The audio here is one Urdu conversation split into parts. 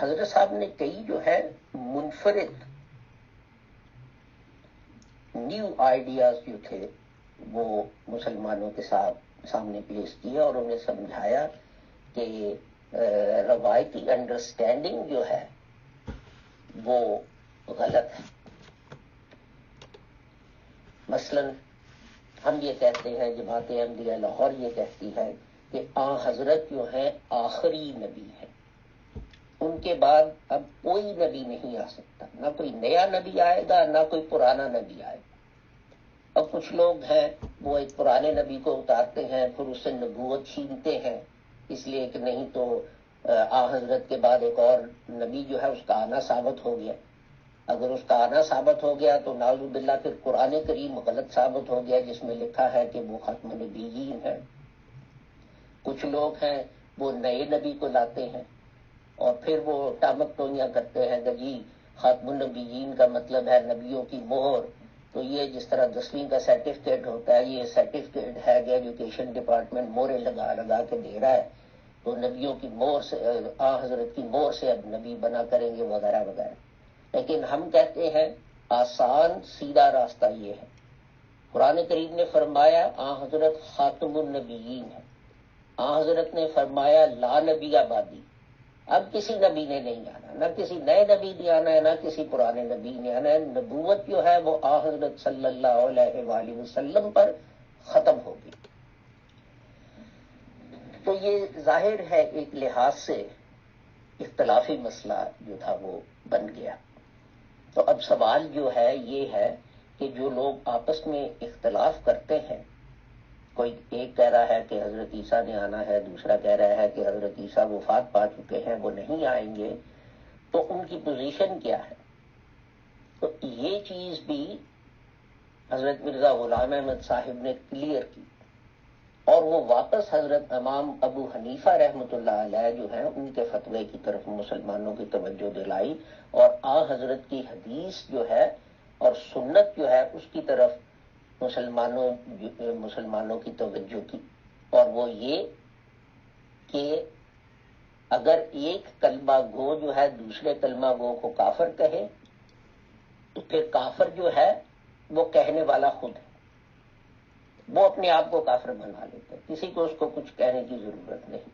حضرت صاحب نے کئی جو ہے منفرد نیو آئیڈیاز جو تھے وہ مسلمانوں کے سامنے پیش کیے اور انہیں سمجھایا کہ روایتی انڈرسٹینڈنگ جو ہے وہ غلط ہے. مثلا ہم یہ کہتے ہیں، جماعت احمدیہ لاہور یہ کہتی ہے کہ حضرت جو ہیں آخری نبی ہے، ان کے بعد اب کوئی نبی نہیں آ سکتا، نہ کوئی نیا نبی آئے گا نہ کوئی پرانا نبی آئے گا. اب کچھ لوگ ہیں وہ ایک پرانے نبی کو اتارتے ہیں، پھر اس سے نبوت چھینتے ہیں، اس لیے کہ نہیں تو حضرت کے بعد ایک اور نبی جو ہے اس کا آنا ثابت ہو گیا. اگر اس کا آنا ثابت ہو گیا تو نعوذ باللہ پھر قرآن کریم غلط ثابت ہو گیا جس میں لکھا ہے کہ وہ ختم النبیین ہے. کچھ لوگ ہیں وہ نئے نبی کو لاتے ہیں اور پھر وہ ٹامک ٹوئیاں کرتے ہیں کہ جی ختم النبیین کا مطلب ہے نبیوں کی مہر. تو یہ جس طرح 10ویں کا سرٹیفکیٹ ہوتا ہے، یہ سرٹیفکیٹ ہے کہ ایجوکیشن ڈپارٹمنٹ مورے لگا لگا کے دے رہا ہے، تو نبیوں کی مہر سے حضرت کی مہر سے اب نبی بنا کریں گے وغیرہ وغیرہ. لیکن ہم کہتے ہیں آسان سیدھا راستہ یہ ہے. قرآن کریم نے فرمایا حضرت خاتم النبیین ہے، حضرت نے فرمایا لا نبی آبادی. اب کسی نبی نے نہیں آنا، نہ کسی نئے نبی نے آنا ہے، نہ کسی پرانے نبی نے آنا ہے. نبوت جو ہے وہ حضرت صلی اللہ علیہ وآلہ وسلم پر ختم ہوگی. تو یہ ظاہر ہے ایک لحاظ سے اختلافی مسئلہ جو تھا وہ بن گیا. تو اب سوال جو ہے یہ ہے کہ جو لوگ آپس میں اختلاف کرتے ہیں، کوئی ایک کہہ رہا ہے کہ حضرت عیسیٰ نے آنا ہے، دوسرا کہہ رہا ہے کہ حضرت عیسیٰ وفات پا چکے ہیں وہ نہیں آئیں گے، تو ان کی پوزیشن کیا ہے؟ تو یہ چیز بھی حضرت مرزا غلام احمد صاحب نے کلیئر کی اور وہ واپس حضرت امام ابو حنیفہ رحمۃ اللہ علیہ جو ہیں ان کے فتوے کی طرف مسلمانوں کی توجہ دلائی اور حضرت کی حدیث جو ہے اور سنت جو ہے اس کی طرف مسلمانوں کی توجہ کی. اور وہ یہ کہ اگر ایک کلمہ گو جو ہے دوسرے کلمہ گو کو کافر کہے تو پھر کافر جو ہے وہ کہنے والا خود ہے، وہ اپنے آپ کو کافر بنا لیتے، کسی کو اس کو کچھ کہنے کی ضرورت نہیں.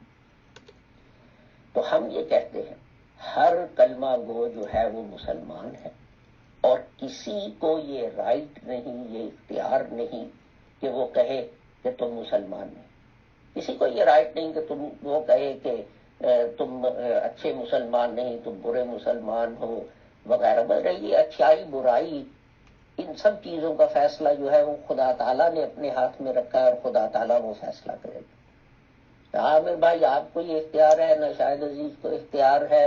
تو ہم یہ کہتے ہیں ہر کلمہ گو جو ہے وہ مسلمان ہے اور کسی کو یہ رائٹ نہیں، یہ اختیار نہیں کہ وہ کہے کہ تم مسلمان نہیں. کسی کو یہ رائٹ نہیں کہ وہ کہے کہ تم اچھے مسلمان نہیں، تم برے مسلمان ہو وغیرہ وغیرہ. یہ اچھائی برائی ان سب چیزوں کا فیصلہ جو ہے وہ خدا تعالیٰ نے اپنے ہاتھ میں رکھا ہے اور خدا تعالیٰ وہ فیصلہ کرے گا. عامر بھائی آپ کو یہ اختیار ہے، نہ شاہد عزیز کو اختیار ہے،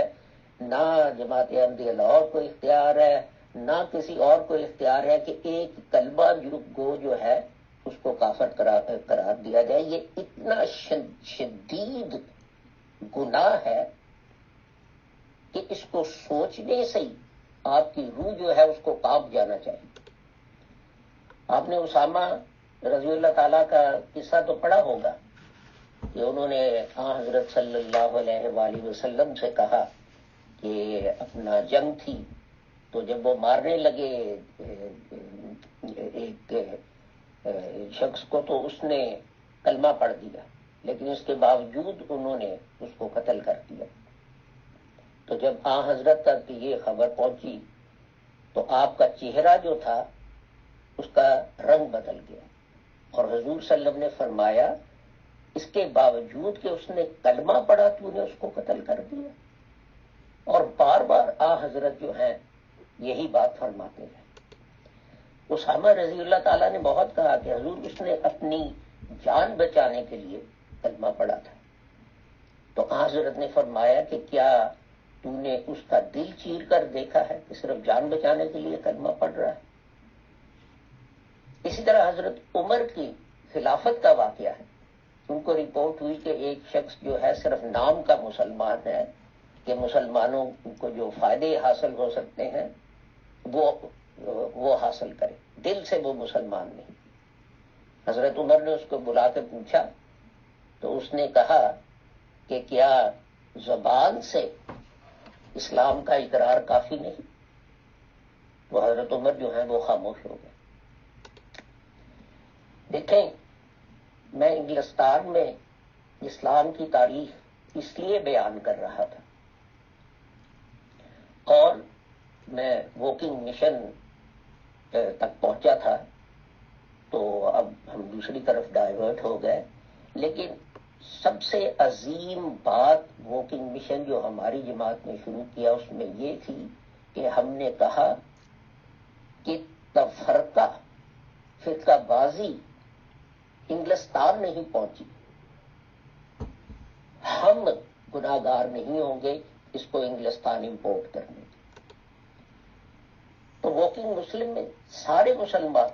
نہ جماعت احمدیہ لاہور کو اختیار ہے، نہ کسی اور کو اختیار ہے کہ ایک کلمہ گو جو ہے اس کو کافر قرار دیا جائے. یہ اتنا شدید گناہ ہے کہ اس کو سوچنے سے ہی آپ کی روح جو ہے اس کو کانپ جانا چاہیے. آپ نے اسامہ رضی اللہ تعالیٰ کا قصہ تو پڑھا ہوگا کہ انہوں نے حضرت صلی اللہ علیہ وآلہ وسلم سے کہا کہ اپنا جنگ تھی تو جب وہ مارنے لگے ایک شخص کو تو اس نے کلمہ پڑھ دیا، لیکن اس کے باوجود انہوں نے اس کو قتل کر دیا. تو جب حضرت تک یہ خبر پہنچی تو آپ کا چہرہ جو تھا اس کا رنگ بدل گیا اور حضور صلی اللہ علیہ وسلم نے فرمایا اس کے باوجود کہ اس نے کلمہ پڑھا تو نے اس کو قتل کر دیا. اور بار بار حضرت جو ہیں یہی بات فرماتے ہیں. اسامہ رضی اللہ تعالیٰ نے بہت کہا کہ حضور اس نے اپنی جان بچانے کے لیے کلمہ پڑھا تھا. تو حضرت نے فرمایا کہ کیا تو نے اس کا دل چیر کر دیکھا ہے کہ صرف جان بچانے کے لیے کلمہ پڑھ رہا ہے. اسی طرح حضرت عمر کی خلافت کا واقعہ ہے. ان کو رپورٹ ہوئی کہ ایک شخص جو ہے صرف نام کا مسلمان ہے کہ مسلمانوں کو جو فائدے حاصل ہو سکتے ہیں وہ حاصل کرے، دل سے وہ مسلمان نہیں. حضرت عمر نے اس کو بلا کے پوچھا تو اس نے کہا کہ کیا زبان سے اسلام کا اقرار کافی نہیں، وہ حضرت عمر جو ہیں وہ خاموش ہو گئے۔ دیکھیں، میں انگلستان میں اسلام کی تاریخ اس لیے بیان کر رہا تھا، اور میں واکنگ مشن تک پہنچا تھا، تو اب ہم دوسری طرف ڈائیورٹ ہو گئے، لیکن سب سے عظیم بات واکنگ مشن جو ہماری جماعت نے شروع کیا اس میں یہ تھی کہ ہم نے کہا کہ فرقہ بازی انگلستان نہیں پہنچی، ہم گناہگار نہیں ہوں گے اس کو انگلستان امپورٹ کرنے کی۔ تو واکنگ مسلم میں سارے مسلمان،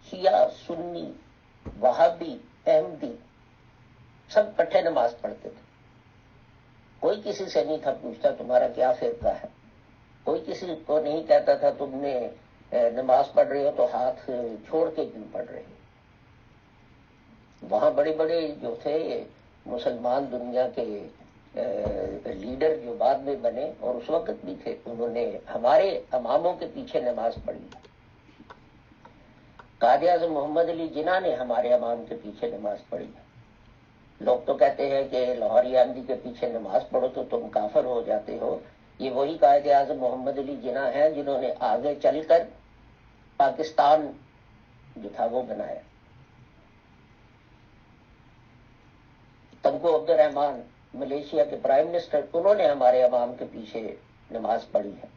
شیعہ، سنی، وہابی، احمدی، سب کٹھے نماز پڑھتے تھے۔ کوئی کسی سے نہیں تھا پوچھتا تمہارا کیا فرقہ ہے، کوئی کسی کو نہیں کہتا تھا تم نے نماز پڑھ رہے ہو تو ہاتھ چھوڑ کے کیوں پڑھ رہے ہو۔ وہاں بڑے بڑے جو تھے مسلمان دنیا کے لیڈر جو بعد میں بنے اور اس وقت بھی تھے، انہوں نے ہمارے اماموں کے پیچھے نماز پڑھی۔ قائد اعظم محمد علی جناح نے ہمارے امام کے پیچھے نماز پڑھی۔ لوگ تو کہتے ہیں کہ لاہوری احمدی کے پیچھے نماز پڑھو تو تم کافر ہو جاتے ہو۔ یہ وہی قائد اعظم محمد علی جناح ہیں جنہوں نے آگے چل کر پاکستان جو تھا وہ بنایا۔ تنکو عبد الرحمان ملیشیا کے پرائم منسٹر، انہوں نے ہمارے امام کے پیچھے نماز پڑھی ہے۔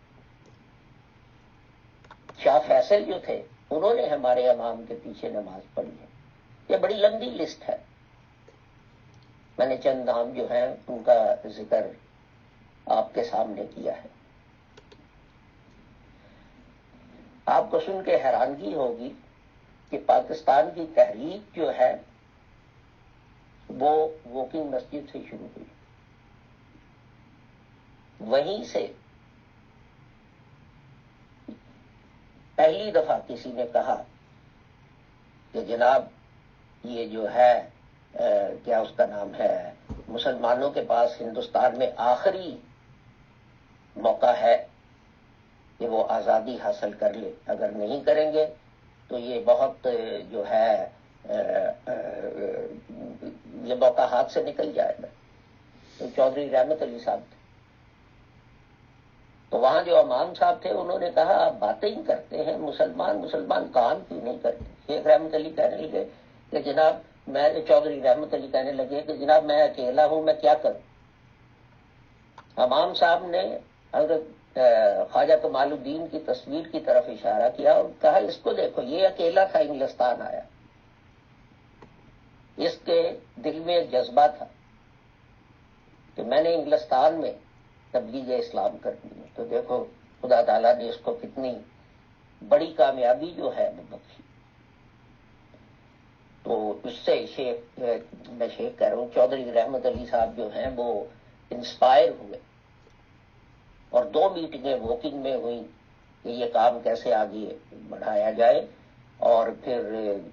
شاہ فیصل جو تھے انہوں نے ہمارے امام کے پیچھے نماز پڑھی ہے۔ یہ بڑی لمبی لسٹ ہے، میں نے چند نام جو ہیں ان کا ذکر آپ کے سامنے کیا ہے۔ آپ کو سن کے حیرانگی ہوگی کہ پاکستان کی تحریک جو ہے وہ واکنگ مسجد سے شروع ہوئی، وہیں سے پہلی دفعہ کسی نے کہا کہ جناب یہ جو ہے کیا اس کا نام ہے، مسلمانوں کے پاس ہندوستان میں آخری موقع ہے کہ وہ آزادی حاصل کر لے، اگر نہیں کریں گے تو یہ بہت جو ہے یہ موقع ہاتھ سے نکل جائے گا۔ تو چودھری رحمت علی صاحب تھے، تو وہاں جو امام صاحب تھے انہوں نے کہا آپ باتیں ہی کرتے ہیں، مسلمان کام کیوں نہیں کرتے۔ شیخ رحمت علی کہنے لگے کہ جناب چودھری رحمت علی کہنے لگے کہ جناب میں اکیلا ہوں، میں کیا کروں۔ امام صاحب نے حضرت خواجہ کمال الدین کی تصویر کی طرف اشارہ کیا اور کہا اس کو دیکھو، یہ اکیلا تھا انگلستان آیا، اس کے دل میں ایک جذبہ تھا کہ میں نے انگلستان میں تبلیغ اسلام کرنی ہے۔ تو دیکھو خدا تعالیٰ نے اس کو کتنی بڑی کامیابی جو ہے وہ بخشی۔ تو اس سے میں شیخ کہہ رہا ہوں چودھری رحمت علی صاحب جو ہیں وہ انسپائر ہوئے، اور 2 میٹنگیں واکنگ میں ہوئیں کہ یہ کام کیسے آگے بڑھایا جائے، اور پھر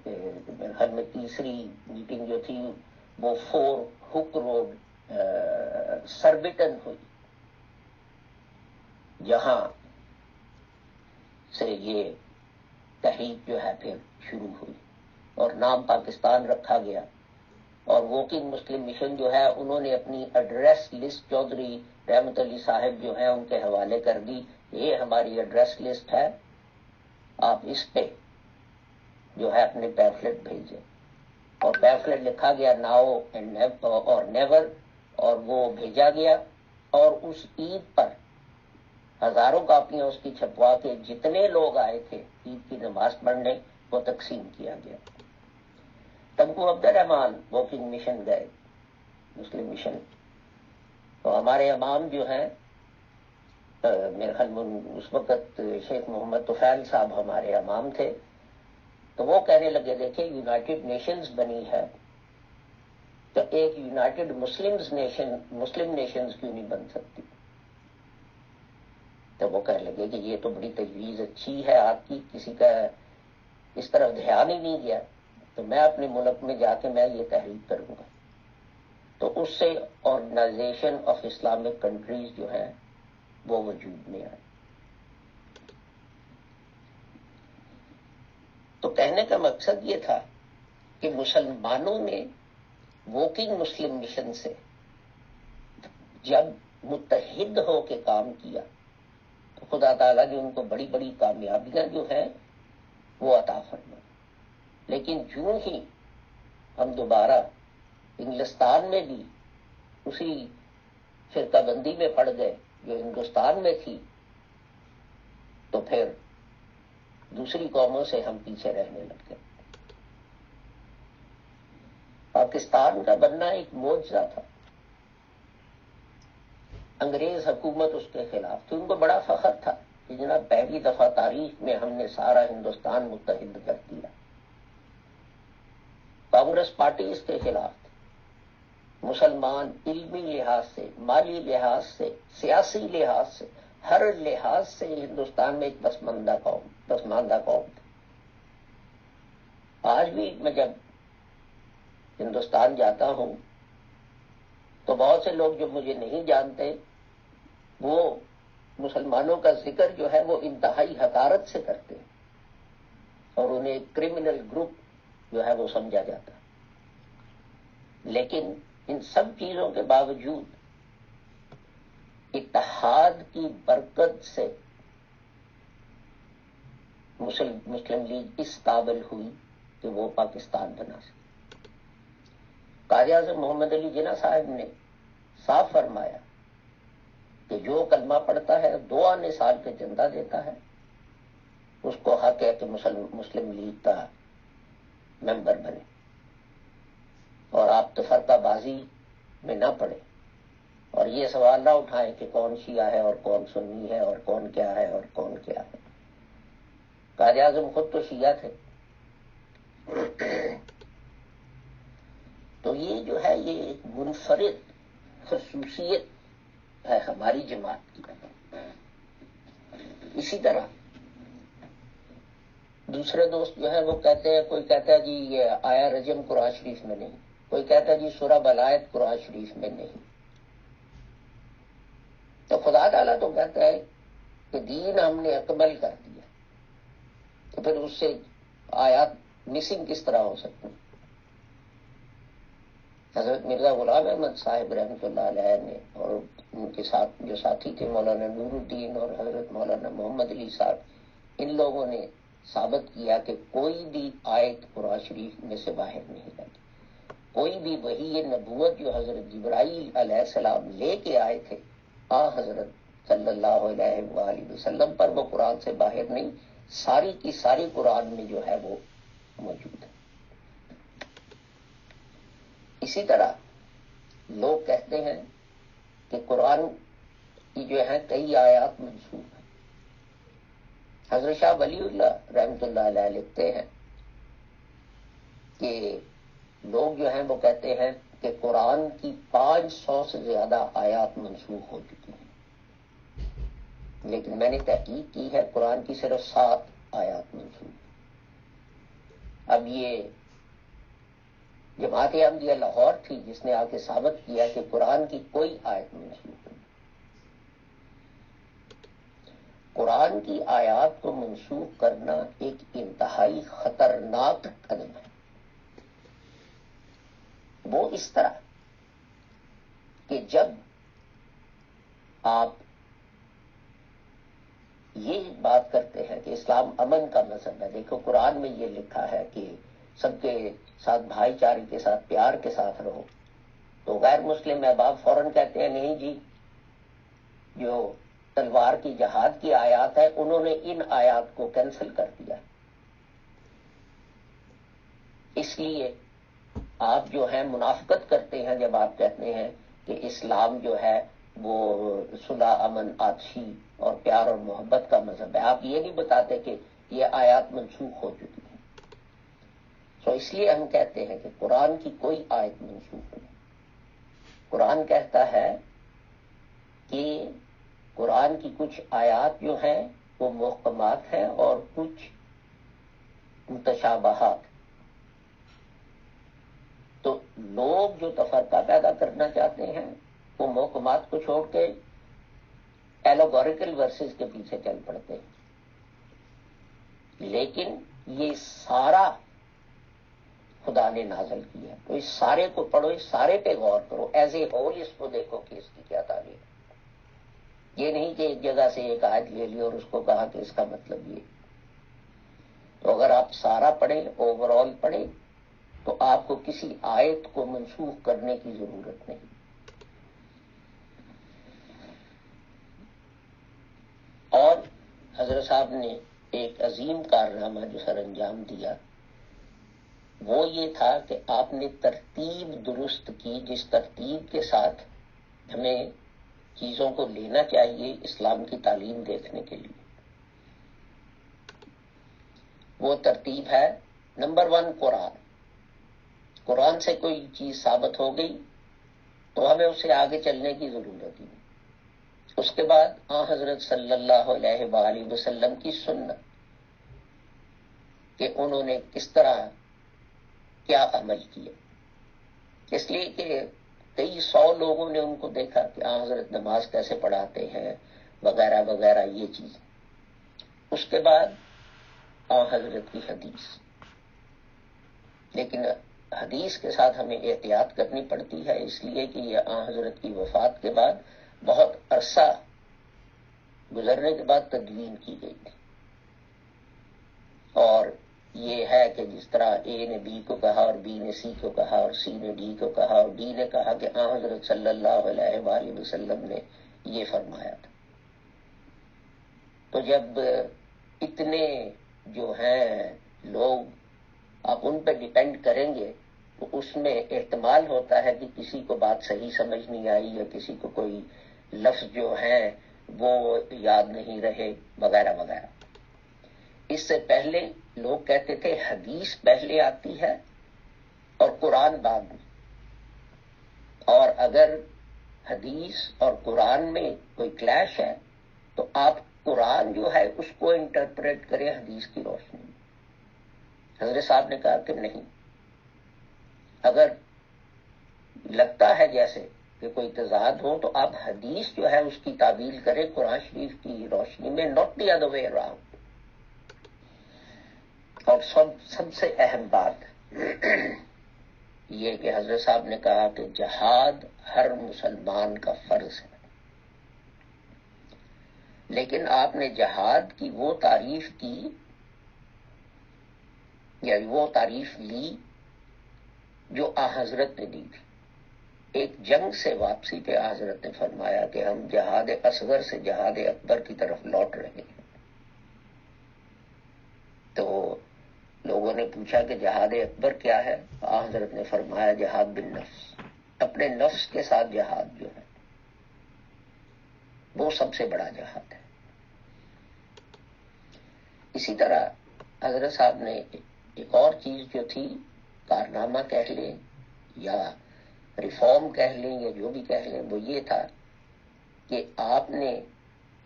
میرے خیال میں تیسری میٹنگ جو تھی وہ 4 ہک روڈ سربٹن ہوئی، جہاں سے یہ تحریک جو ہے پھر شروع ہوئی اور نام پاکستان رکھا گیا۔ اور واکنگ مسلم مشن جو ہے انہوں نے اپنی ایڈریس لسٹ چودھری رحمت علی صاحب جو ہیں ان کے حوالے کر دی، یہ ہماری ایڈریس لسٹ ہے، آپ اس پہ جو ہے اپنے پیمفلٹ بھیجیں۔ اور پیمفلٹ لکھا گیا ناؤ اینڈ اور نیور، اور وہ بھیجا گیا، اور اس عید پر ہزاروں کاپیاں اس کی چھپوا کے جتنے لوگ آئے تھے عید کی نماز پڑھنے وہ تقسیم کیا گیا۔ تنکو عبد الرحمان واکنگ مشن گئے، مسلم مشن، تو ہمارے امام جو ہیں میرے خیال میں اس وقت شیخ محمد طفیل صاحب ہمارے امام تھے، تو وہ کہنے لگے دیکھیں یونائٹڈ نیشنز بنی ہے تو ایک یونائٹڈ مسلم نیشنز کیوں نہیں بن سکتی۔ تو وہ کہنے لگے کہ یہ تو بڑی تجویز اچھی ہے آپ کی، کسی کا اس طرف دھیان ہی نہیں گیا، تو میں اپنے ملک میں جا کے میں یہ تحریک کروں گا۔ تو اس سے آرگنائزیشن آف اسلامک کنٹریز جو ہے وہ وجود میں آئے. تو کہنے کا مقصد یہ تھا کہ مسلمانوں نے ورکنگ مسلم مشن سے جب متحد ہو کے کام کیا تو خدا تعالیٰ نے ان کو بڑی بڑی کامیابیاں جو ہیں وہ عطا فرمائی. لیکن جو ہی ہم دوبارہ انگلستان میں بھی اسی فرقہ بندی میں پڑ گئے جو ہندوستان میں تھی، تو پھر دوسری قوموں سے ہم پیچھے رہنے لگ گئے. پاکستان کا بننا ایک معجزہ تھا. انگریز حکومت اس کے خلاف تھی. ان کو بڑا فخر تھا کہ جناب پہلی دفعہ تاریخ میں ہم نے سارا ہندوستان متحد کر دیا. کانگریس پارٹی اس کے خلاف تھی. مسلمان علمی لحاظ سے، مالی لحاظ سے، سیاسی لحاظ سے، ہر لحاظ سے ہندوستان میں ایک پسماندہ قوم تھی. آج بھی میں جب ہندوستان جاتا ہوں تو بہت سے لوگ جو مجھے نہیں جانتے وہ مسلمانوں کا ذکر جو ہے وہ انتہائی حقارت سے کرتے ہیں اور انہیں کرمنل گروپ جو ہے وہ سمجھا جاتا ہے. لیکن ان سب چیزوں کے باوجود اتحاد کی برکت سے مسلم لیگ اس قابل ہوئی کہ وہ پاکستان بنا سکے. قائد اعظم محمد علی جناح صاحب نے صاف فرمایا کہ جو کلمہ پڑھتا ہے 2 آنے سال کے چندہ دیتا ہے اس کو حق ہے کہ مسلم لیگ کا ممبر بنے اور آپ تفرقہ بازی میں نہ پڑے اور یہ سوال نہ اٹھائیں کہ کون شیعہ ہے اور کون سنی ہے اور کون کیا ہے اور کون کیا ہے. قائد اعظم خود تو شیعہ تھے. تو یہ جو ہے یہ ایک منفرد خصوصیت ہے ہماری جماعت کی. اسی طرح دوسرے دوست جو ہے وہ کہتے ہیں، کوئی کہتا ہے جی یہ آیا رجم قرآن شریف میں نہیں، کوئی کہتا ہے جی سورہ بلایت قرآن شریف میں نہیں. تو خدا تعالیٰ تو کہتا ہے کہ دین ہم نے اکمل کر دیا، تو پھر اس سے آیات مسنگ کس طرح ہو سکتی؟ حضرت مرزا غلام احمد صاحب رحمۃ اللہ علیہ نے اور ان کے ساتھ جو ساتھی تھے مولانا نور الدین اور حضرت مولانا محمد علی صاحب، ان لوگوں نے ثابت کیا کہ کوئی بھی آیت قرآن شریف میں سے باہر نہیں رہتی. کوئی بھی وحی نبوت جو حضرت جبرائیل علیہ السلام لے کے آئے تھے حضرت صلی اللہ علیہ وآلہ وسلم پر، وہ قرآن سے باہر نہیں، ساری کی ساری قرآن میں جو ہے وہ موجود ہے. اسی طرح لوگ کہتے ہیں کہ قرآن کی جو ہے کئی آیات منسوخ ہیں. حضرت شاہ ولی اللہ رحمۃ اللہ علیہ لکھتے ہیں کہ لوگ جو ہیں وہ کہتے ہیں کہ قرآن کی 500 سے زیادہ آیات منسوخ ہو چکی ہیں، لیکن میں نے تحقیق کی ہے قرآن کی صرف 7 آیات منسوخ. اب یہ جماعت احمدیہ لاہور تھی جس نے آ کے ثابت کیا کہ قرآن کی کوئی آیت منسوخ نہیں. قرآن کی آیات کو منسوخ کرنا ایک انتہائی خطرناک قدم ہے. وہ اس طرح کہ جب آپ یہ بات کرتے ہیں کہ اسلام امن کا مذہب ہے، دیکھو قرآن میں یہ لکھا ہے کہ سب کے ساتھ بھائی چارے کے ساتھ پیار کے ساتھ رہو، تو غیر مسلم احباب فوراً کہتے ہیں نہیں جی جو تلوار کی جہاد کی آیات ہے انہوں نے ان آیات کو کینسل کر دیا. اس لیے آپ جو ہیں منافقت کرتے ہیں جب آپ کہتے ہیں کہ اسلام جو ہے وہ صلح امن آتشی اور پیار اور محبت کا مذہب ہے. آپ یہ نہیں بتاتے کہ یہ آیات منسوخ ہو چکی ہیں. تو اس لیے ہم کہتے ہیں کہ قرآن کی کوئی آیت منسوخ نہیں. قرآن کہتا ہے کہ قرآن کی کچھ آیات جو ہیں وہ محکمات ہیں اور کچھ متشابہات. تو لوگ جو تفرقہ پیدا کرنا چاہتے ہیں وہ محکمات کو چھوڑ کے ایلوگوریکل ورسز کے پیچھے چل پڑتے ہیں. لیکن یہ سارا خدا نے نازل کیا، تو اس سارے کو پڑھو، اس سارے پہ غور کرو، ایز اے ہول اس کو دیکھو کہ اس کی کیا تعلیم ہے. یہ نہیں کہ ایک جگہ سے ایک آیت لے لی اور اس کو کہا کہ اس کا مطلب یہ. تو اگر آپ سارا پڑھیں، اوور آل پڑھیں، تو آپ کو کسی آیت کو منسوخ کرنے کی ضرورت نہیں. اور حضرت صاحب نے ایک عظیم کارنامہ جو سر انجام دیا وہ یہ تھا کہ آپ نے ترتیب درست کی، جس ترتیب کے ساتھ ہمیں چیزوں کو لینا چاہیے اسلام کی تعلیم دیکھنے کے لیے. وہ ترتیب ہے نمبر 1 قرآن. قرآن سے کوئی چیز ثابت ہو گئی تو ہمیں اسے آگے چلنے کی ضرورت ہی نہیں. اس کے بعد حضرت صلی اللہ علیہ وآلہ وسلم کی سنت کہ انہوں نے کس طرح کیا عمل کیا. اس لیے کہ کئی 100 لوگوں نے ان کو دیکھا کہ حضرت نماز کیسے پڑھاتے ہیں وغیرہ وغیرہ یہ چیز. اس کے بعد حضرت کی حدیث. لیکن حدیث کے ساتھ ہمیں احتیاط کرنی پڑتی ہے، اس لیے کہ یہ حضرت کی وفات کے بعد بہت عرصہ گزرنے کے بعد تدوین کی گئی تھی. اور یہ ہے کہ جس طرح اے نے بی کو کہا اور بی نے سی کو کہا اور سی نے ڈی کو کہا اور ڈی نے کہا کہ حضرت صلی اللہ علیہ وآلہ وسلم نے یہ فرمایا تھا. تو جب اتنے جو ہیں لوگ آپ ان پہ ڈیپینڈ کریں گے تو اس میں احتمال ہوتا ہے کہ کسی کو بات صحیح سمجھ نہیں آئی یا کسی کو کوئی لفظ جو ہیں وہ یاد نہیں رہے وغیرہ وغیرہ. اس سے پہلے لوگ کہتے تھے حدیث پہلے آتی ہے اور قرآن بعد میں، اور اگر حدیث اور قرآن میں کوئی کلیش ہے تو آپ قرآن جو ہے اس کو انٹرپریٹ کریں حدیث کی روشنی میں. حضرت صاحب نے کہا کہ نہیں، اگر لگتا ہے جیسے کہ کوئی تضاد ہو تو آپ حدیث جو ہے اس کی تعبیل کریں قرآن شریف کی روشنی میں، not the other way around. اور سب سے اہم بات یہ کہ حضرت صاحب نے کہا کہ جہاد ہر مسلمان کا فرض ہے. لیکن آپ نے جہاد کی وہ تعریف کی یا وہ تعریف لی جو حضرت نے دی تھی. ایک جنگ سے واپسی پہ حضرت نے فرمایا کہ ہم جہاد اصغر سے جہاد اکبر کی طرف لوٹ رہے ہیں. تو لوگوں نے پوچھا کہ جہاد اکبر کیا ہے؟ حضرت نے فرمایا جہاد بالنفس، اپنے نفس کے ساتھ جہاد جو ہے وہ سب سے بڑا جہاد ہے. اسی طرح حضرت صاحب نے ایک اور چیز جو تھی، کارنامہ کہہ لیں یا ریفارم کہہ لیں یا جو بھی کہہ لیں، وہ یہ تھا کہ آپ نے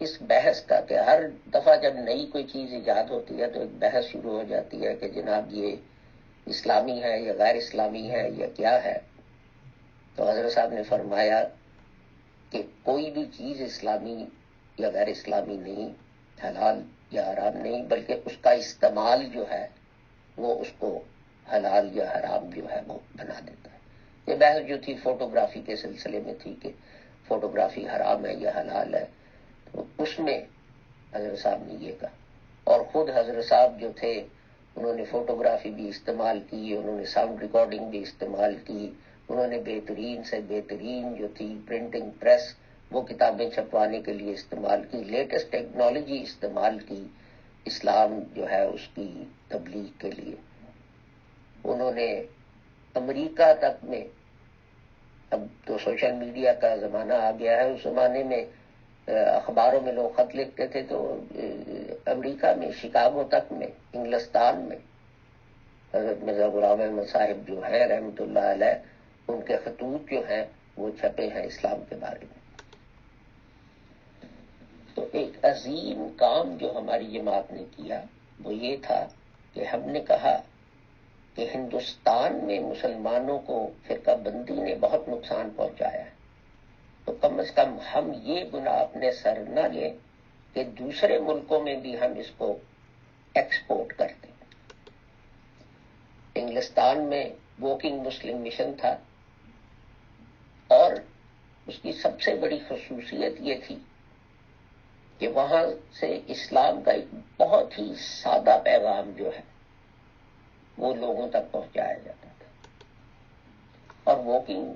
اس بحث کا کہ ہر دفعہ جب نئی کوئی چیز ایجاد ہوتی ہے تو ایک بحث شروع ہو جاتی ہے کہ جناب یہ اسلامی ہے یا غیر اسلامی ہے یا کیا ہے. تو حضرت صاحب نے فرمایا کہ کوئی بھی چیز اسلامی یا غیر اسلامی نہیں، حلال یا حرام نہیں، بلکہ اس کا استعمال جو ہے وہ اس کو حلال یا حرام جو ہے وہ بنا دیتا ہے. یہ بحث جو تھی فوٹوگرافی کے سلسلے میں تھی کہ فوٹوگرافی حرام ہے یا حلال ہے، تو اس میں حضرت صاحب نے یہ کہا. اور خود حضرت صاحب جو تھے انہوں نے فوٹوگرافی بھی استعمال کی، انہوں نے ساؤنڈ ریکارڈنگ بھی استعمال کی، انہوں نے بہترین سے بہترین جو تھی پرنٹنگ پریس وہ کتابیں چھپوانے کے لیے استعمال کی، لیٹسٹ ٹیکنالوجی استعمال کی اسلام جو ہے اس کی تبلیغ کے لیے. انہوں نے امریکہ تک میں، اب تو سوشل میڈیا کا زمانہ آ گیا ہے، اس زمانے میں اخباروں میں لوگ خط لکھتے تھے تو امریکہ میں شکاگو تک میں، انگلستان میں حضرت مرزا غلام احمد صاحب جو ہیں رحمۃ اللہ علیہ، ان کے خطوط جو ہیں وہ چھپے ہیں اسلام کے بارے میں. تو ایک عظیم کام جو ہماری جماعت نے کیا وہ یہ تھا کہ ہم نے کہا کہ ہندوستان میں مسلمانوں کو فرقہ بندی نے بہت نقصان پہنچایا ہے، تو کم از کم ہم یہ گناہ اپنے سر نہ لیں کہ دوسرے ملکوں میں بھی ہم اس کو ایکسپورٹ کرتے ہیں۔ انگلستان میں واکنگ مسلم مشن تھا، اور اس کی سب سے بڑی خصوصیت یہ تھی کہ وہاں سے اسلام کا ایک بہت ہی سادہ پیغام جو ہے وہ لوگوں تک پہنچایا جاتا تھا۔ اور واکنگ،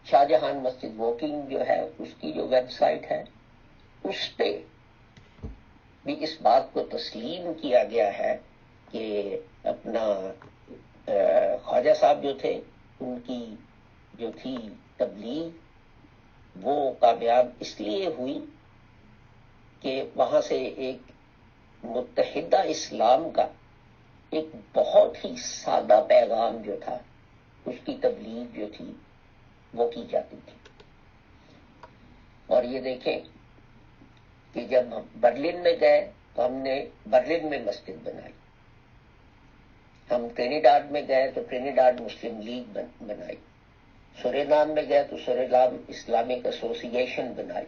شاہ جہان مسجد واکنگ جو ہے، اس کی جو ویب سائٹ ہے، اس پہ بھی اس بات کو تسلیم کیا گیا ہے کہ اپنا خواجہ صاحب جو تھے، ان کی جو تھی تبلیغ وہ کامیاب اس لیے ہوئی کہ وہاں سے ایک متحدہ اسلام کا ایک بہت ہی سادہ پیغام جو تھا، اس کی تبلیغ جو تھی وہ کی جاتی تھی۔ اور یہ دیکھیں کہ جب ہم برلن میں گئے تو ہم نے برلن میں مسجد بنائی، ہم ٹرینیڈاڈ میں گئے تو ٹرینیڈاڈ مسلم لیگ بنائی، سورینام میں گئے تو سورینام اسلامک ایسوسی ایشن بنائی۔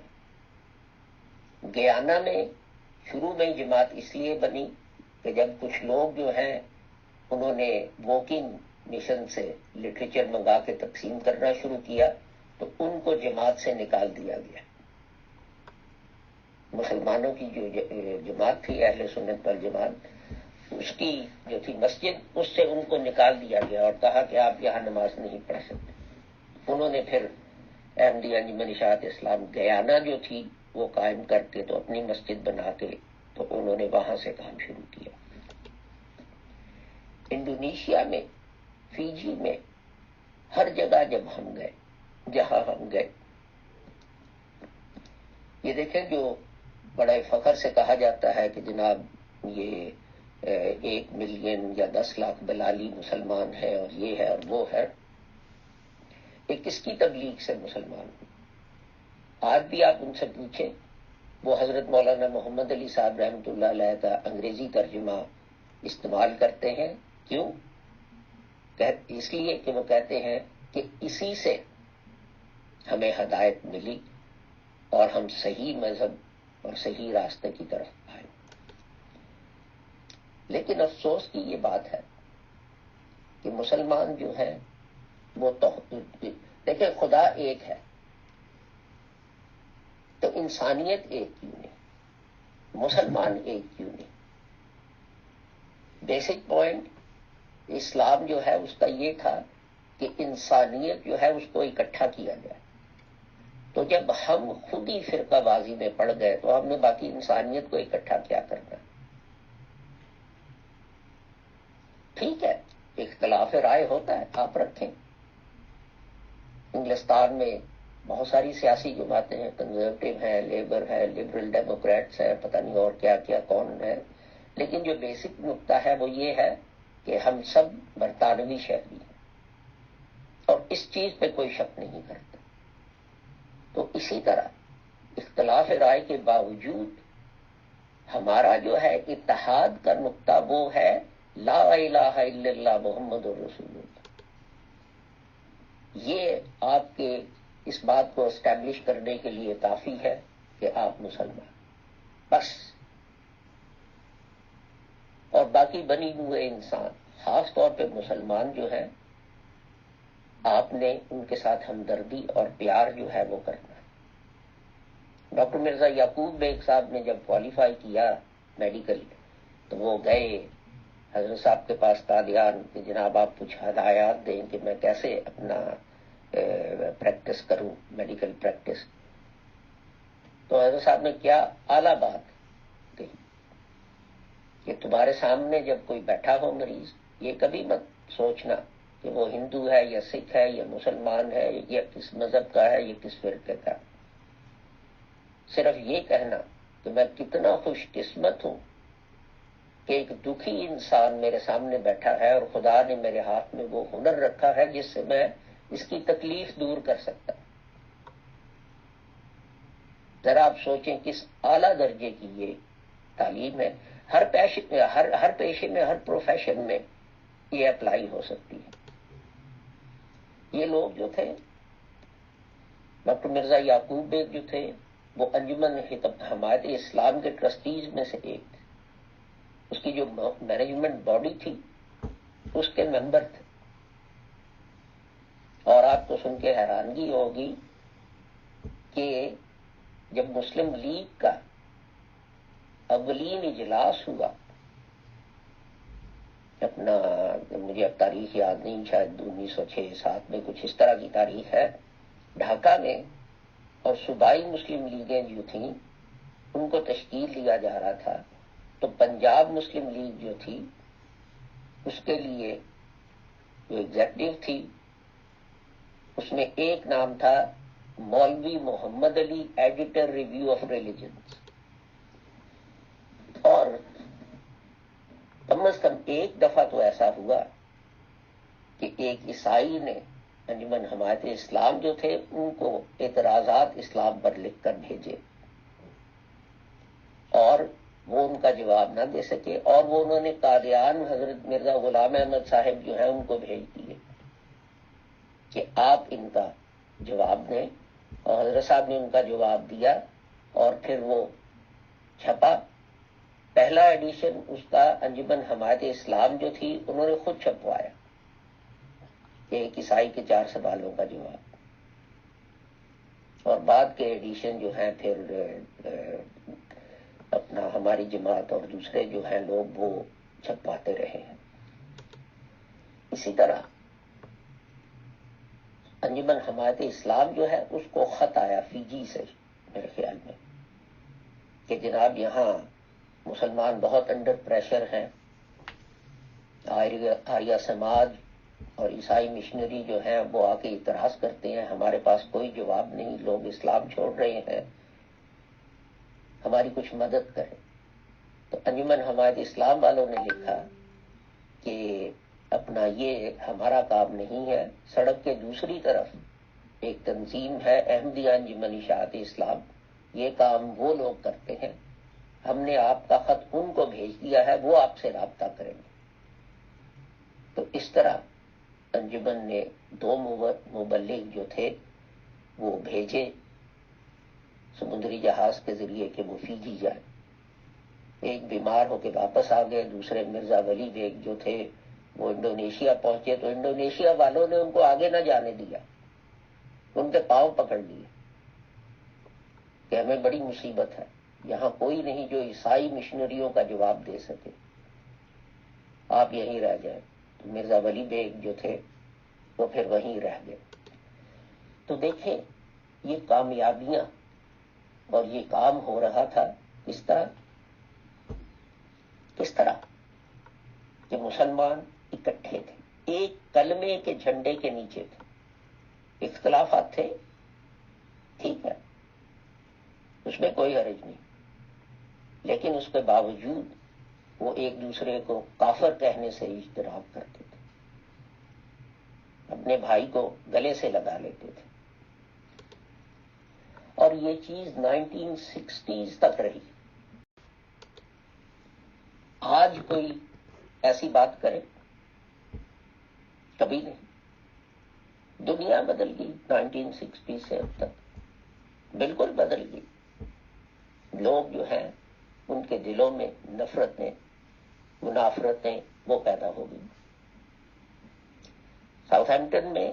گیانا میں شروع میں جماعت اس لیے بنی کہ جب کچھ لوگ جو ہیں انہوں نے واکنگ مشن سے لٹریچر منگا کے تقسیم کرنا شروع کیا تو ان کو جماعت سے نکال دیا گیا۔ مسلمانوں کی جو جماعت تھی اہل سنت والجماعت، اس کی جو تھی مسجد، اس سے ان کو نکال دیا گیا اور کہا کہ آپ یہاں نماز نہیں پڑھ سکتے۔ انہوں نے پھر احمدی انجمن اشاعت اسلام گیانا جو تھی وہ قائم کر کے تو اپنی مسجد بنا کے تو انہوں نے وہاں سے کام شروع کیا۔ انڈونیشیا میں، فیجی میں، ہر جگہ جب ہم گئے، جہاں ہم گئے، یہ دیکھیں جو بڑے فخر سے کہا جاتا ہے کہ جناب یہ 1 ملین یا 10 لاکھ بلالی مسلمان ہے اور یہ ہے اور وہ ہے، یہ کس کی تبلیغ سے مسلمان ہوئے؟ آج بھی آپ ان سے پوچھیں، وہ حضرت مولانا محمد علی صاحب رحمۃ اللہ علیہ کا انگریزی ترجمہ استعمال کرتے ہیں۔ کیوں؟ اس لیے کہ وہ کہتے ہیں کہ اسی سے ہمیں ہدایت ملی اور ہم صحیح مذہب اور صحیح راستے کی طرف آئے۔ لیکن افسوس کی یہ بات ہے کہ مسلمان جو ہیں وہ دیکھیں خدا ایک ہے تو انسانیت ایک کیوں نہیں، مسلمان ایک کیوں نہیں؟ بیسک پوائنٹ اسلام جو ہے اس کا یہ تھا کہ انسانیت جو ہے اس کو اکٹھا کیا جائے۔ تو جب ہم خود ہی فرقہ بازی میں پڑ گئے تو ہم نے باقی انسانیت کو اکٹھا کیا کرنا؟ ٹھیک ہے، اختلاف رائے ہوتا ہے، آپ رکھیں۔ انگلستان میں بہت ساری سیاسی جماعتیں ہیں، کنزرویٹو ہیں، لیبر ہے، لبرل ڈیموکریٹس ہیں، پتہ نہیں اور کیا کیا کون ہے، لیکن جو بیسک نقطہ ہے وہ یہ ہے کہ ہم سب برطانوی شہری ہیں اور اس چیز پہ کوئی شک نہیں کرتا۔ تو اسی طرح اختلاف رائے کے باوجود ہمارا جو ہے اتحاد کا نقطہ وہ ہے لا الہ الا اللہ محمد رسول اللہ۔ یہ آپ کے اس بات کو اسٹیبلش کرنے کے لیے کافی ہے کہ آپ مسلمان، بس۔ اور باقی بنی ہوئے انسان، خاص طور پہ مسلمان جو ہیں، آپ نے ان کے ساتھ ہمدردی اور پیار جو ہے وہ کرنا ہے۔ ڈاکٹر مرزا یعقوب بیگ صاحب نے جب کوالیفائی کیا میڈیکل تو وہ گئے حضرت صاحب کے پاس قادیان کہ جناب آپ کچھ ہدایات دیں کہ میں کیسے اپنا پریکٹس کروں، میڈیکل پریکٹس۔ تو حضرت صاحب نے کیا اعلیٰ بات کہی کہ تمہارے سامنے جب کوئی بیٹھا ہو مریض، یہ کبھی مت سوچنا کہ وہ ہندو ہے یا سکھ ہے یا مسلمان ہے یا کس مذہب کا ہے یا کس فرقے کا، صرف یہ کہنا کہ میں کتنا خوش قسمت ہوں کہ ایک دکھی انسان میرے سامنے بیٹھا ہے اور خدا نے میرے ہاتھ میں وہ ہنر رکھا ہے جس سے میں اس کی تکلیف دور کر سکتا ہوں۔ ذرا آپ سوچیں کس اعلیٰ درجے کی یہ تعلیم ہے۔ ہر پیشے میں، ہر پروفیشن میں یہ اپلائی ہو سکتی ہے۔ یہ لوگ جو تھے ڈاکٹر مرزا یعقوب بیگ جو تھے وہ انجمن حمایت اسلام کے ٹرسٹیز میں سے ایک تھے، اس کی جو مینجمنٹ باڈی تھی اس کے ممبر تھے. اور آپ کو سن کے حیرانگی ہوگی کہ جب مسلم لیگ کا اولین اجلاس ہوا، اپنا مجھے اب تاریخ یاد نہیں، شاید 1906-7 میں کچھ اس طرح کی تاریخ ہے، ڈھاکہ میں، اور صوبائی مسلم لیگیں جو تھیں ان کو تشکیل دیا جا رہا تھا، تو پنجاب مسلم لیگ جو تھی اس کے لیے جو ایگزیکٹو تھی اس میں ایک نام تھا مولوی محمد علی، ایڈیٹر ریویو آف ریلیجنز. اور کم از کم ایک دفعہ تو ایسا ہوا کہ ایک عیسائی نے انجمن حمایت اسلام جو تھے ان کو اعتراضات اسلام پر لکھ کر بھیجے اور وہ ان کا جواب نہ دے سکے، اور وہ انہوں نے قادیان حضرت مرزا غلام احمد صاحب جو ہیں ان کو بھیج دیے کہ آپ ان کا جواب دیں، اور حضرت صاحب نے ان کا جواب دیا اور پھر وہ چھپا. پہلا ایڈیشن اس کا انجمن حمایت اسلام جو تھی انہوں نے خود چھپوایا، ایک عیسائی کے 4 سوالوں کا جواب، اور بعد کے ایڈیشن جو ہیں پھر اپنا ہماری جماعت اور دوسرے جو ہیں لوگ وہ چھپواتے رہے ہیں. اسی طرح انجمن حمایت اسلام جو ہے اس کو خط آیا فیجی سے میرے خیال میں کہ جناب یہاں مسلمان بہت انڈر پریشر ہیں، آریہ سماج اور عیسائی مشنری جو ہیں وہ آ کے اعتراض کرتے ہیں، ہمارے پاس کوئی جواب نہیں، لوگ اسلام چھوڑ رہے ہیں، ہماری کچھ مدد کریں. تو انجمن حمایت اسلام والوں نے لکھا کہ اپنا یہ ہمارا کام نہیں ہے. سڑک کے دوسری طرف ایک تنظیم ہے احمدیہ انجمن اشاعت اسلام، یہ کام وہ لوگ کرتے ہیں، ہم نے آپ کا خط ان کو بھیج دیا ہے، وہ آپ سے رابطہ کریں گے. تو اس طرح انجمن نے 2 مبلغ جو تھے وہ بھیجے سمندری جہاز کے ذریعے کہ وہ فیجی جائے. ایک بیمار ہو کے واپس آ گئے، دوسرے مرزا ولی بیگ جو تھے وہ انڈونیشیا پہنچے، تو انڈونیشیا والوں نے ان کو آگے نہ جانے دیا، ان کے پاؤں پکڑ لیے کہ ہمیں بڑی مصیبت ہے، یہاں کوئی نہیں جو عیسائی مشنریوں کا جواب دے سکے، آپ یہیں رہ جائیں. تو مرزا ولی بیگ جو تھے وہ پھر وہیں رہ گئے. تو دیکھیں یہ کامیابیاں اور یہ کام ہو رہا تھا کس طرح کہ مسلمان اکٹھے تھے، ایک کلمے کے جھنڈے کے نیچے تھے. اختلافات تھے، ٹھیک ہے، اس میں کوئی حرج نہیں، لیکن اس کے باوجود وہ ایک دوسرے کو کافر کہنے سے اجتناب کرتے تھے، اپنے بھائی کو گلے سے لگا لیتے تھے. اور یہ چیز 1960s تک رہی. آج کوئی ایسی بات کرے؟ کبھی نہیں. دنیا بدل گئی 1960 سے اب تک، بالکل بدل گئی. لوگ جو ہیں ان کے دلوں میں نفرتیں، منافرتیں وہ پیدا ہو گئی. ساؤتھ ہیمپٹن میں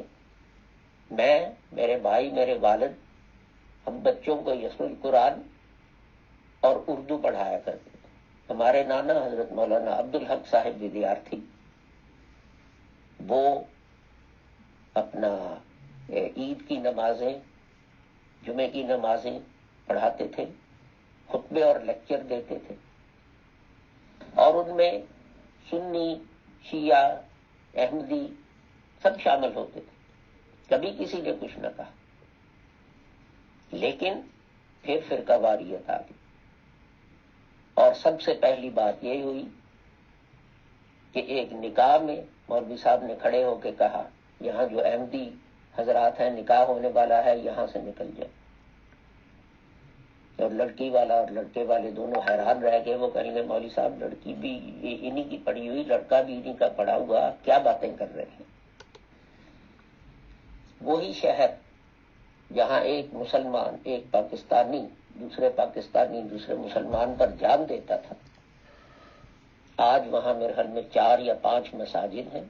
میں، میرے بھائی، میرے والد، ہم بچوں کو یسوع القرآن اور اردو پڑھایا کرتے تھے. ہمارے نانا حضرت مولانا عبدالحق صاحب ودیارتھی، وہ اپنا عید کی نمازیں، جمعے کی نمازیں پڑھاتے تھے، خطبے اور لیکچر دیتے تھے، اور ان میں سنی، شیعہ، احمدی سب شامل ہوتے تھے. کبھی کسی نے کچھ نہ کہا. لیکن پھر فرقہ واریت آ گئی، اور سب سے پہلی بات یہ ہوئی کہ ایک نکاح میں مولوی صاحب نے کھڑے ہو کے کہا یہاں جو احمدی حضرات ہیں نکاح ہونے والا ہے، یہاں سے نکل جائے. اور لڑکی والا اور لڑکے والے دونوں حیران رہ گئے. وہ کہیں گے مولوی صاحب لڑکی بھی انہی کی پڑی ہوئی، لڑکا بھی انہی کا پڑا ہوا، کیا باتیں کر رہے ہیں. وہی شہر جہاں ایک مسلمان، ایک پاکستانی دوسرے مسلمان پر جان دیتا تھا، آج وہاں میرے خیال میں 4 یا 5 مساجد ہیں۔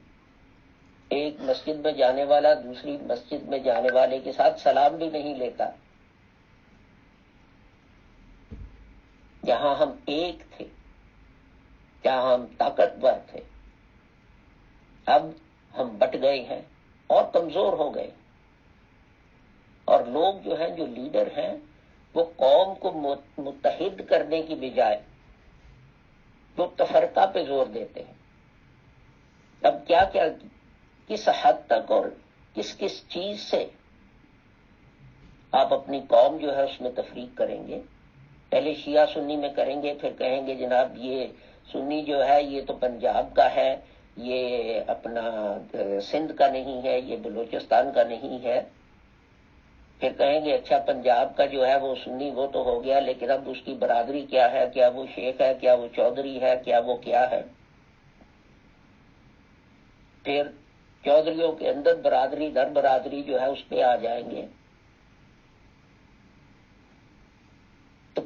ایک مسجد میں جانے والا دوسری مسجد میں جانے والے کے ساتھ سلام بھی نہیں لیتا۔ جہاں ہم ایک تھے، جہاں ہم طاقتور تھے، اب ہم بٹ گئے ہیں اور کمزور ہو گئے، اور لوگ جو ہیں، جو لیڈر ہیں، وہ قوم کو متحد کرنے کی بجائے وہ تفرقہ پہ زور دیتے ہیں۔ اب کیا کس حد تک اور کس چیز سے آپ اپنی قوم جو ہے اس میں تفریق کریں گے؟ پہلے شیعہ سنی میں کریں گے، پھر کہیں گے جناب یہ سنی جو ہے یہ تو پنجاب کا ہے، یہ اپنا سندھ کا نہیں ہے، یہ بلوچستان کا نہیں ہے۔ پھر کہیں گے اچھا پنجاب کا جو ہے وہ سنی وہ تو ہو گیا، لیکن اب اس کی برادری کیا ہے، کیا وہ شیخ ہے، کیا وہ چودھری ہے، کیا وہ کیا ہے؟ پھر چودھریوں کے اندر برادری در برادری جو ہے اس پہ آ جائیں گے۔ تو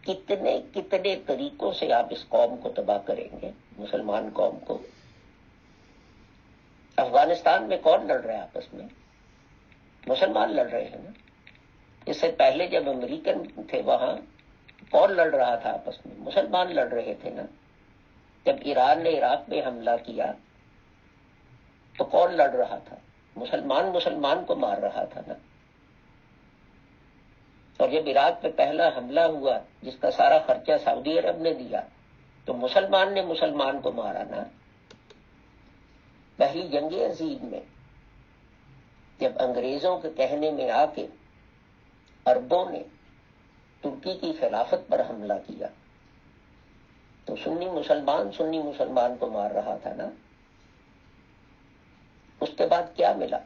کتنے طریقوں سے آپ اس قوم کو تباہ کریں گے، مسلمان قوم کو؟ افغانستان میں کون لڑ رہا ہے آپس میں؟ مسلمان لڑ رہے ہیں نا۔ اس سے پہلے جب امریکن تھے وہاں کون لڑ رہا تھا آپس میں؟ مسلمان لڑ رہے تھے نا۔ جب ایران نے عراق میں حملہ کیا تو کون لڑ رہا تھا؟ مسلمان کو مار رہا تھا نا۔ اور جب عراق میں پہلا حملہ ہوا جس کا سارا خرچہ سعودی عرب نے دیا تو مسلمان نے مسلمان کو مارا نا۔ پہلی جنگ عظیم میں جب انگریزوں کے کہنے میں آ کے عربوں نے ترکی کی خلافت پر حملہ کیا تو سنی مسلمان کو مار رہا تھا نا۔ اس کے بعد کیا ملا؟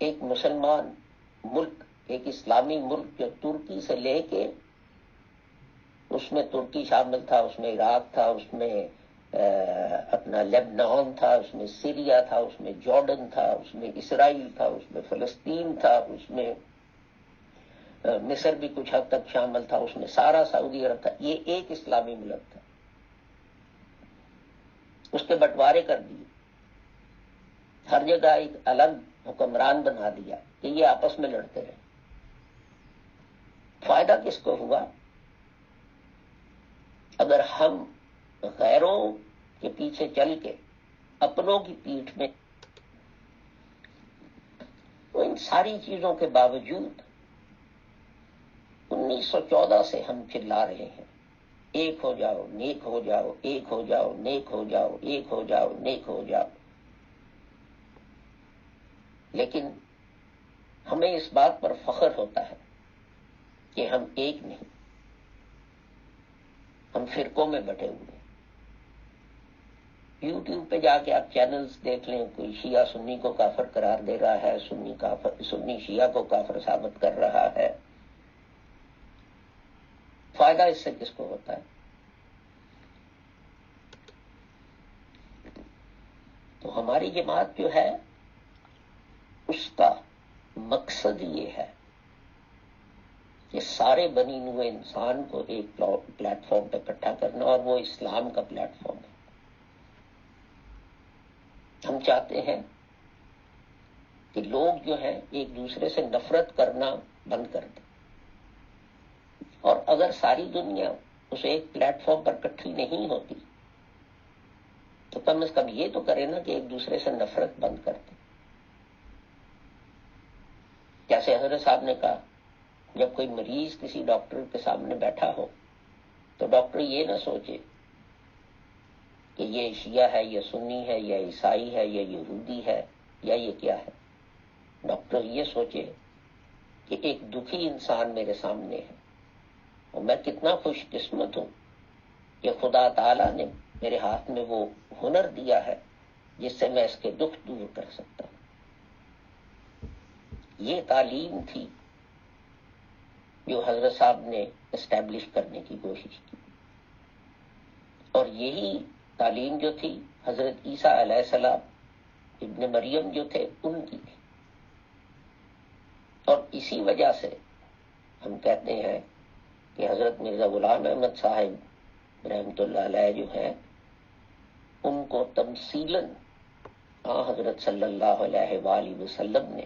ایک مسلمان ملک، ایک اسلامی ملک جو ترکی سے لے کے، اس میں ترکی شامل تھا، اس میں عراق تھا، اس میں اپنا لیبنان تھا، اس میں سیریا تھا، اس میں جارڈن تھا، اس میں اسرائیل تھا، اس میں فلسطین تھا، اس میں مصر بھی کچھ حد تک شامل تھا، اس میں سارا سعودی عرب تھا۔ یہ ایک اسلامی ملک تھا، اس کے بٹوارے کر دیے، ہر جگہ ایک الگ حکمران بنا دیا کہ یہ آپس میں لڑتے رہے۔ فائدہ کس کو ہوا؟ اگر ہم غیروں کے پیچھے چل کے اپنوں کی پیٹھ میں، تو ان ساری چیزوں کے باوجود 1914 سے ہم چلا رہے ہیں ایک ہو جاؤ، نیک ہو جاؤ، ایک ہو جاؤ، نیک ہو جاؤ، ایک ہو جاؤ، نیک ہو جاؤ، لیکن ہمیں اس بات پر فخر ہوتا ہے کہ ہم ایک نہیں، ہم فرقوں میں بٹے ہوئے ہیں۔ یوٹیوب پہ جا کے آپ چینلز دیکھ لیں، کوئی شیعہ سنی کو کافر قرار دے رہا ہے، سنی شیعہ کو کافر ثابت کر رہا ہے۔ فائدہ اس سے کس کو ہوتا ہے؟ تو ہماری جماعت جو ہے اس کا مقصد یہ ہے کہ سارے بنی ہوئے انسان کو ایک پلیٹ فارم پہ اکٹھا کرنا، اور وہ اسلام کا پلیٹ فارم ہے۔ ہم چاہتے ہیں کہ لوگ جو ہیں ایک دوسرے سے نفرت کرنا بند کر دیں، اور اگر ساری دنیا اس ایک پلیٹ فارم پر اکٹھی نہیں ہوتی تو کم از کم یہ تو کرے نا کہ ایک دوسرے سے نفرت بند کر دیں۔ جیسے حضرت صاحب نے کہا، جب کوئی مریض کسی ڈاکٹر کے سامنے بیٹھا ہو تو ڈاکٹر یہ نہ سوچے کہ یہ شیعہ ہے، یہ سنی ہے، یا عیسائی ہے، یا یہودی ہے، یا یہ کیا ہے۔ ڈاکٹر یہ سوچے کہ ایک دکھی انسان میرے سامنے ہے، اور میں کتنا خوش قسمت ہوں کہ خدا تعالیٰ نے میرے ہاتھ میں وہ ہنر دیا ہے جس سے میں اس کے دکھ دور کر سکتا ہوں۔ یہ تعلیم تھی جو حضرت صاحب نے اسٹیبلش کرنے کی کوشش کی، اور یہی تعلیم جو تھی حضرت عیسیٰ علیہ السلام ابن مریم جو تھے ان کی تھی۔ اور اسی وجہ سے ہم کہتے ہیں کہ حضرت مرزا غلام احمد صاحب رحمۃ اللہ علیہ جو ہیں ان کو تمثیلاً حضرت صلی اللہ علیہ وآلہ وسلم نے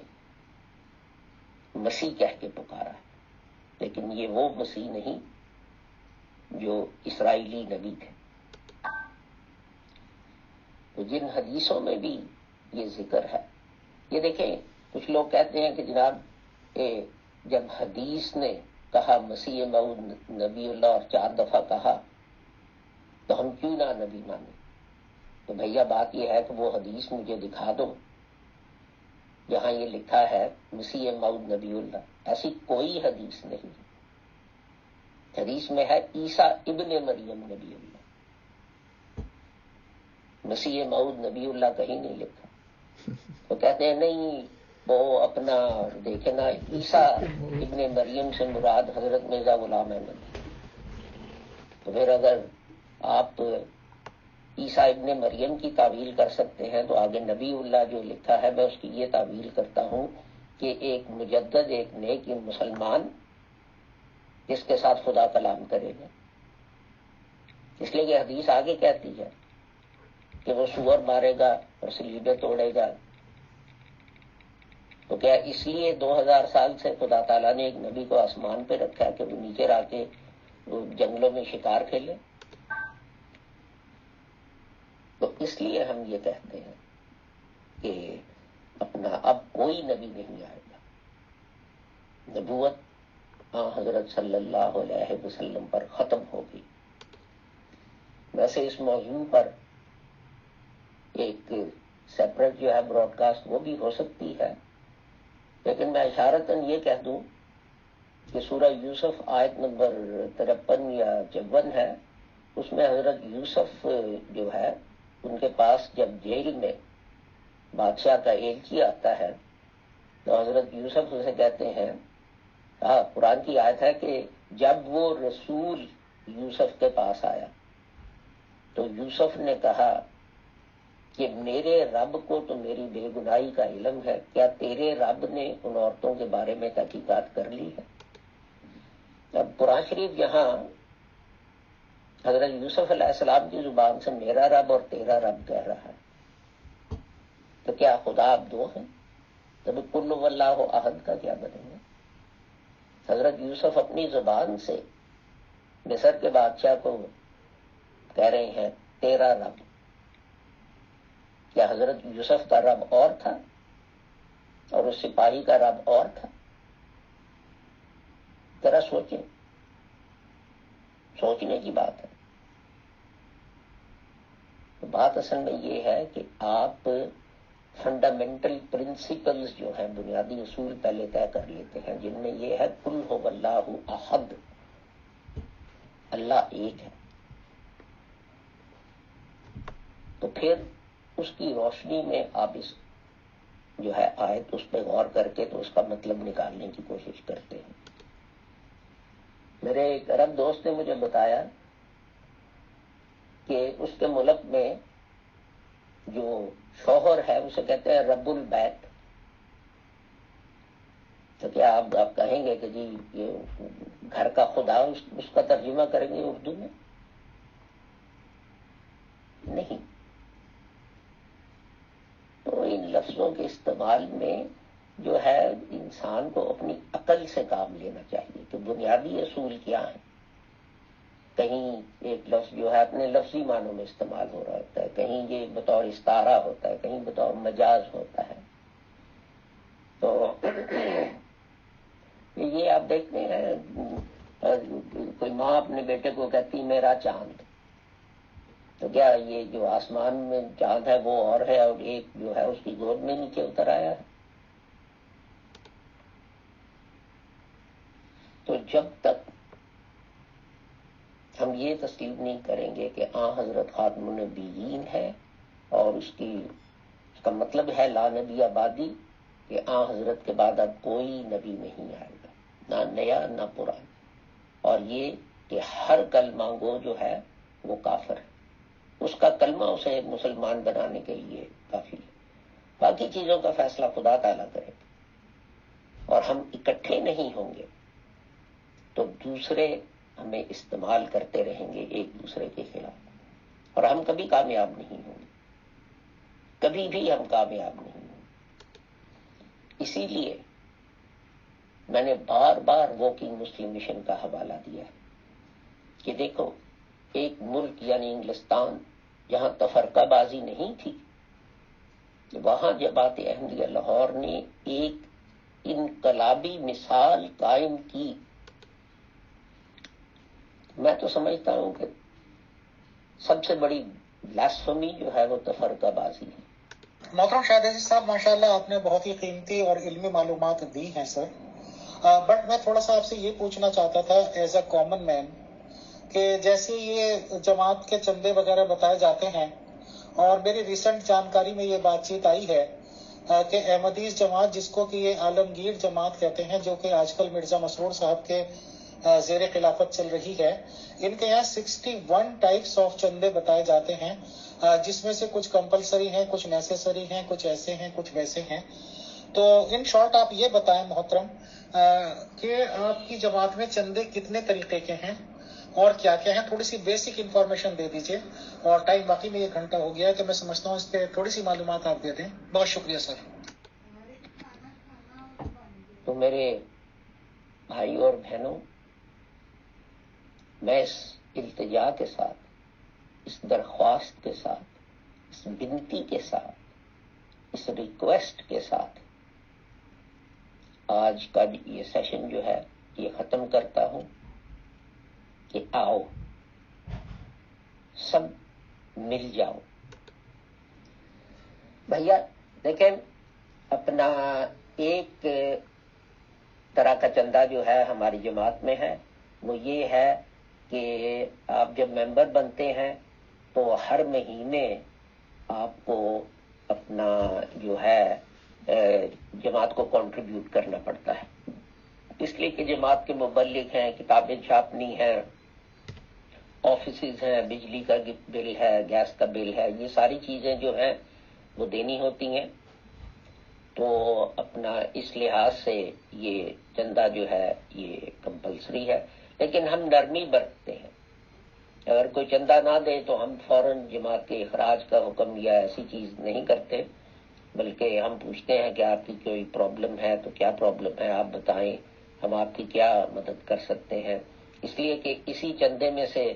مسیح کہہ کے پکارا ہے، لیکن یہ وہ مسیح نہیں جو اسرائیلی نبی تھے۔ تو جن حدیثوں میں بھی یہ ذکر ہے، یہ دیکھیں کچھ لوگ کہتے ہیں کہ جناب جب حدیث نے کہا مسیح موعود نبی اللہ اور 4 دفعہ کہا تو ہم کیوں نہ نبی مانیں؟ تو بھیا بات یہ ہے کہ وہ حدیث مجھے دکھا دو جہاں یہ لکھا ہے مسیح موعود نبی اللہ۔ ایسی کوئی حدیث نہیں، حدیث میں ہے عیسیٰ ابن مریم نبی اللہ، مسیح موعود نبی اللہ کہیں نہیں لکھا۔ تو کہتے ہیں نہیں وہ اپنا دیکھے نا، عیسیٰ ابن مریم سے مراد حضرت مرزا غلام احمد۔ تو پھر اگر آپ عیسیٰ ابن مریم کی تعویل کر سکتے ہیں تو آگے نبی اللہ جو لکھا ہے میں اس کی یہ تعویل کرتا ہوں کہ ایک مجدد، ایک نیک مسلمان جس کے ساتھ خدا کلام کرے گا، اس لیے کہ حدیث آگے کہتی ہے کہ وہ سور مارے گا اور صلیبیں توڑے گا۔ تو کیا اس لیے 2000 سال سے خدا تعالیٰ نے ایک نبی کو آسمان پہ رکھا ہے کہ وہ نیچے آ کے جنگلوں میں شکار کھیلے؟ تو اس لیے ہم یہ کہتے ہیں کہ اپنا اب کوئی نبی نہیں آئے گا، نبوت حضرت صلی اللہ علیہ وسلم پر ختم ہوگی۔ ویسے اس موضوع پر ایک سیپریٹ جو ہے براڈ کاسٹ وہ بھی ہو سکتی ہے، لیکن میں اشارتاً یہ کہہ دوں کہ سورہ یوسف آیت نمبر 53 یا 54 ہے، اس میں حضرت یوسف جو ہے ان کے پاس جب جیل میں بادشاہ کا ایلچی آتا ہے تو حضرت یوسف اسے کہتے ہیں، قرآن کی آیت ہے کہ جب وہ رسول یوسف کے پاس آیا تو یوسف نے کہا کہ میرے رب کو تو میری بے گناہی کا علم ہے، کیا تیرے رب نے ان عورتوں کے بارے میں تحقیقات کر لی ہے؟ اب قرآن شریف یہاں حضرت یوسف علیہ السلام کی زبان سے میرا رب اور تیرا رب کہہ رہا ہے، تو کیا خدا اب 2 ہیں؟ تب کل واللہ احد کا کیا بنے گا؟ حضرت یوسف اپنی زبان سے مصر کے بادشاہ کو کہہ رہے ہیں تیرا رب۔ کیا حضرت یوسف کا رب اور تھا اور اس سپاہی کا رب اور تھا؟ ذرا سوچیں، سوچنے کی بات ہے۔ بات اصل میں یہ ہے کہ آپ فنڈامنٹل پرنسپلز جو ہیں، بنیادی اصول پہلے طے کر لیتے ہیں، جن میں یہ ہے قل ھو اللہ احد، اللہ ایک ہے۔ تو پھر اس کی روشنی میں آپ اس جو ہے آیت اس پہ غور کر کے تو اس کا مطلب نکالنے کی کوشش کرتے ہیں۔ میرے ایک عرب دوست نے مجھے بتایا کہ اس کے ملک میں جو شوہر ہے اسے کہتے ہیں رب البیت۔ تو کیا آپ کہیں گے کہ جی یہ گھر کا خدا، اس کا ترجمہ کریں گے اردو میں؟ نہیں۔ تو ان لفظوں کے استعمال میں جو ہے انسان کو اپنی عقل سے کام لینا چاہیے کہ بنیادی اصول کیا ہیں۔ کہیں ایک لفظ جو ہے اپنے لفظی معنوں میں استعمال ہو رہا ہوتا ہے، کہیں یہ بطور استعارہ ہوتا ہے، کہیں بطور مجاز ہوتا ہے۔ تو یہ آپ دیکھتے ہیں کوئی ماں اپنے بیٹے کو کہتی میرا چاند، تو کیا یہ جو آسمان میں چاند ہے وہ اور ہے اور ایک جو ہے اس کی گود میں نیچے اتر آیا ہے؟ تو جب تک ہم یہ تسلیم نہیں کریں گے کہ حضرت خاتم النبیین ہے اور اس کا مطلب ہے لا نبی آبادی، کہ حضرت کے بعد اب کوئی نبی نہیں آئے گا، نہ نیا نہ پرانا، اور یہ کہ ہر کلمہ گو جو ہے وہ کافر ہے، اس کا کلمہ اسے مسلمان بنانے کے لیے کافی ہے، باقی چیزوں کا فیصلہ خدا تعالیٰ کرے گا۔ اور ہم اکٹھے نہیں ہوں گے تو دوسرے ہمیں استعمال کرتے رہیں گے ایک دوسرے کے خلاف، اور ہم کبھی کامیاب نہیں ہوں گے، کبھی بھی ہم کامیاب نہیں ہوں گے۔ اسی لیے میں نے بار بار ورکنگ مسلم مشن کا حوالہ دیا ہے کہ دیکھو، ایک ملک یعنی انگلستان جہاں تفرقہ بازی نہیں تھی، وہاں جماعت احمدیہ لاہور نے ایک انقلابی مثال قائم کی۔ میں تو سمجھتا ہوں کہ سب سے بڑی بلاسفمی جو ہے وہ تفرقہ بازی ہے۔ محترم شاہد عزیز صاحب، ماشاءاللہ آپ نے بہت ہی قیمتی اور علمی معلومات دی ہیں سر، بٹ میں تھوڑا سا آپ سے یہ پوچھنا چاہتا تھا ایز اے کامن مین کہ جیسے یہ جماعت کے چندے وغیرہ بتائے جاتے ہیں، اور میری ریسنٹ جانکاری میں یہ بات چیت آئی ہے کہ احمدیز جماعت، جس کو کہ یہ عالمگیر جماعت کہتے ہیں، جو کہ آج کل مرزا مسرور صاحب کے زیر خلافت چل رہی ہے، ان کے یہاں 61 ٹائپس آف چندے بتائے جاتے ہیں، جس میں سے کچھ کمپلسری ہیں، کچھ نیسیسری ہیں، کچھ ایسے ہیں، کچھ ویسے ہیں۔ تو ان شارٹ آپ یہ بتائیں محترم کہ آپ کی جماعت میں چندے کتنے طریقے کے ہیں اور کیا کیا ہیں؟ تھوڑی سی بیسک انفارمیشن دے دیجئے، اور ٹائم باقی میں 1 گھنٹہ ہو گیا ہے، تو میں سمجھتا ہوں اس پہ تھوڑی سی معلومات آپ دے دیں۔ بہت شکریہ سر۔ تو میرے بھائی اور بہنوں، میں اس التجا کے ساتھ، اس درخواست کے ساتھ، اس بنتی کے ساتھ، اس ریکویسٹ کے ساتھ آج کا یہ سیشن جو ہے یہ ختم کرتا ہوں کہ آؤ سب مل جاؤ۔ بھیا دیکھیں، اپنا ایک طرح کا چندہ جو ہے ہماری جماعت میں ہے، وہ یہ ہے کہ آپ جب ممبر بنتے ہیں تو ہر مہینے آپ کو اپنا جو ہے جماعت کو کنٹریبیوٹ کرنا پڑتا ہے، اس لیے کہ جماعت کے مبلغ ہیں، کتابیں چھاپنی ہیں، آفیسز ہیں، بجلی کا بل ہے، گیس کا بل ہے، یہ ساری چیزیں جو ہیں وہ دینی ہوتی ہیں۔ تو اپنا اس لحاظ سے یہ چندہ جو ہے یہ کمپلسری ہے، لیکن ہم نرمی برتتے ہیں۔ اگر کوئی چندہ نہ دے تو ہم فوراً جماعت کے اخراج کا حکم یا ایسی چیز نہیں کرتے، بلکہ ہم پوچھتے ہیں کہ آپ کی کوئی پرابلم ہے تو کیا پرابلم ہے، آپ بتائیں، ہم آپ کی کیا مدد کر سکتے ہیں۔ اس لیے کہ اسی چندے میں سے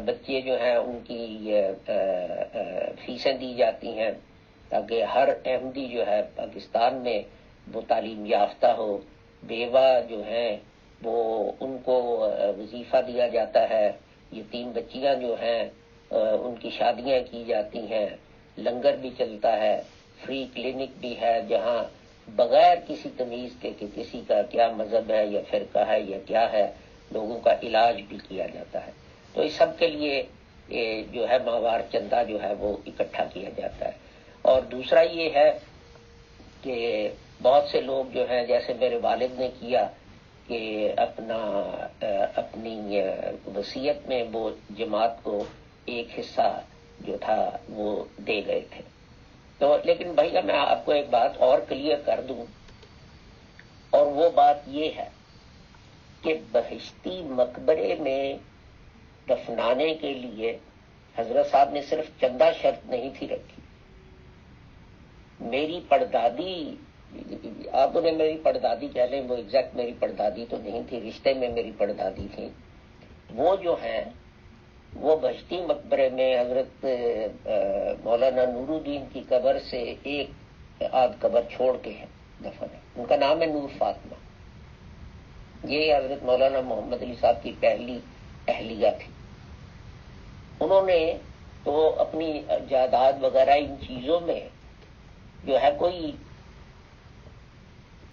بچے جو ہیں ان کی فیسیں دی جاتی ہیں تاکہ ہر احمدی جو ہے پاکستان میں وہ تعلیم یافتہ ہو۔ بیوہ جو ہیں وہ ان کو وظیفہ دیا جاتا ہے، یتیم بچیاں جو ہیں ان کی شادیاں کی جاتی ہیں، لنگر بھی چلتا ہے، فری کلینک بھی ہے جہاں بغیر کسی تمیز کے کہ کسی کا کیا مذہب ہے یا فرقہ ہے یا کیا ہے، لوگوں کا علاج بھی کیا جاتا ہے۔ تو اس سب کے لیے جو ہے ماہوار چندہ جو ہے وہ اکٹھا کیا جاتا ہے۔ اور دوسرا یہ ہے کہ بہت سے لوگ جو ہیں، جیسے میرے والد نے کیا کہ اپنی وصیت میں وہ جماعت کو ایک حصہ جو تھا وہ دے گئے تھے۔ تو لیکن بھیا میں آپ کو ایک بات اور کلیئر کر دوں، اور وہ بات یہ ہے کہ بہشتی مقبرے میں دفنانے کے لیے حضرت صاحب نے صرف چندہ شرط نہیں تھی رکھی۔ میری پڑدادی، آپ انہیں میری پڑدادی کہہ لیں، وہ ایگزیکٹ میری پڑدادی تو نہیں تھی، رشتے میں میری پڑدادی تھی، وہ جو ہیں وہ بہشتی مقبرے میں حضرت مولانا نور الدین کی قبر سے ایک آدھ قبر چھوڑ کے ہیں دفن ہے۔ ان کا نام ہے نور فاطمہ، یہ حضرت مولانا محمد علی صاحب کی پہلی اہلیہ تھی۔ انہوں نے تو اپنی جائیداد وغیرہ ان چیزوں میں جو ہے کوئی